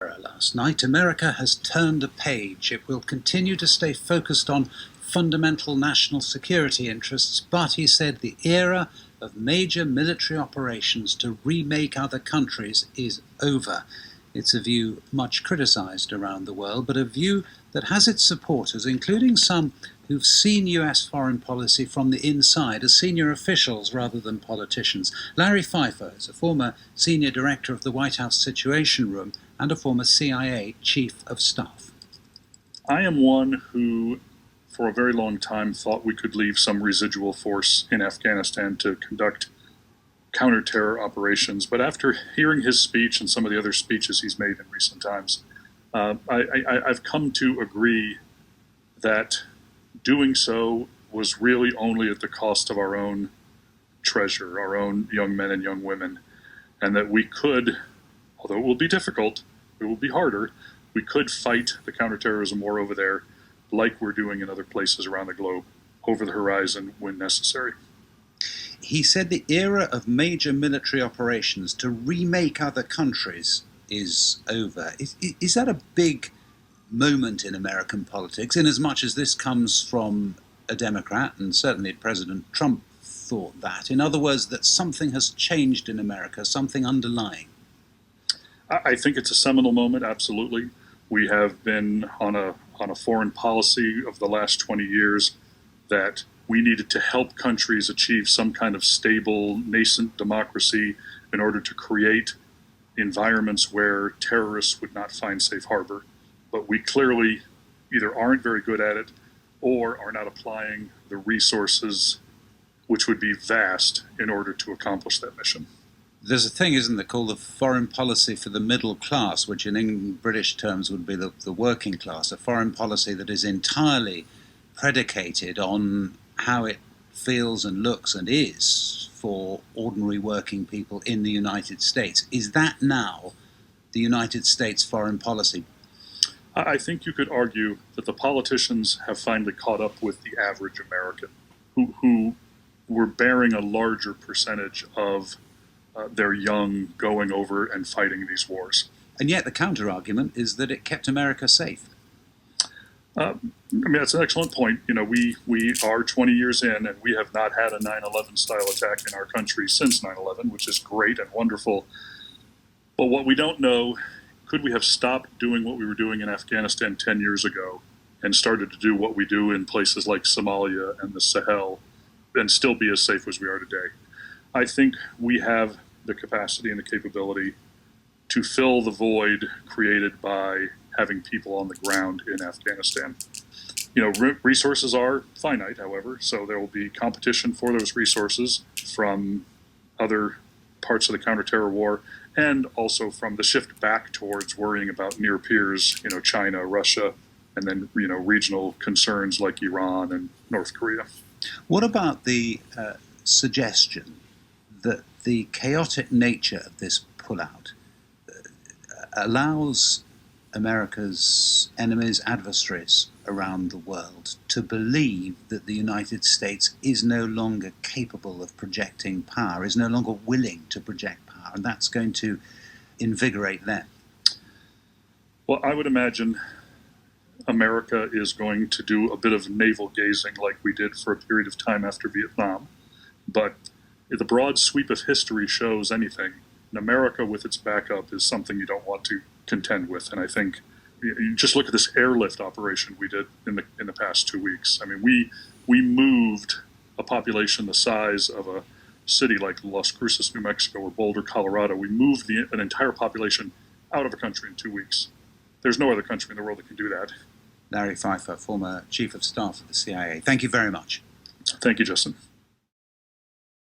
Last night, America has turned a page. It will continue to stay focused on fundamental national security interests, but he said the era of major military operations to remake other countries is over. It's a view much criticized around the world, but a view that has its supporters, including some who've seen US foreign policy from the inside as senior officials rather than politicians. Larry Pfeiffer is a former senior director of the White House Situation Room and a former CIA chief of staff. I am one who, for a very long time, thought we could leave some residual force in Afghanistan to conduct counter-terror operations. But after hearing his speech and some of the other speeches he's made in recent times, I've come to agree that doing so was really only at the cost of our own treasure, our own young men and young women, and that we could, although it will be difficult, it will be harder, we could fight the counterterrorism war over there like we're doing in other places around the globe, over the horizon when necessary. He said the era of major military operations to remake other countries is over. Is that a big moment in American politics, in as much as this comes from a Democrat, and certainly President Trump thought that? In other words, that something has changed in America, something underlying? I think it's a seminal moment, absolutely. We have been on a foreign policy of the last 20 years that we needed to help countries achieve some kind of stable, nascent democracy in order to create environments where terrorists would not find safe harbor. But we clearly either aren't very good at it or are not applying the resources, which would be vast, in order to accomplish that mission. There's a thing, isn't there, called the foreign policy for the middle class, which in British terms would be the working class, a foreign policy that is entirely predicated on how it feels and looks and is for ordinary working people in the United States. Is that now the United States foreign policy? I think you could argue that the politicians have finally caught up with the average American, who were bearing a larger percentage of their young going over and fighting these wars. And yet the counter-argument is that it kept America safe. I mean, that's an excellent point. You know, we are 20 years in, and we have not had a 9/11 style attack in our country since 9/11, which is great and wonderful. But what we don't know, could we have stopped doing what we were doing in Afghanistan 10 years ago and started to do what we do in places like Somalia and the Sahel and still be as safe as we are today? I think we have the capacity and the capability to fill the void created by having people on the ground in Afghanistan. You know, resources are finite, however, so there will be competition for those resources from other parts of the counterterror war, and also from the shift back towards worrying about near peers, you know, China, Russia, and then, you know, regional concerns like Iran and North Korea. What about the suggestion that the chaotic nature of this pullout allows America's enemies, adversaries around the world to believe that the United States is no longer capable of projecting power, is no longer willing to project power, and that's going to invigorate them? Well, I would imagine America is going to do a bit of navel gazing like we did for a period of time after Vietnam. But if the broad sweep of history shows anything, and America with its backup is something you don't want to contend with. And I think you just look at this airlift operation we did in the past 2 weeks. I mean, we moved a population the size of a city like Las Cruces, New Mexico, or Boulder, Colorado. We moved an entire population out of a country in 2 weeks. There's no other country in the world that can do that. Larry Pfeiffer, former chief of staff of the CIA. Thank you very much. Thank you, Justin.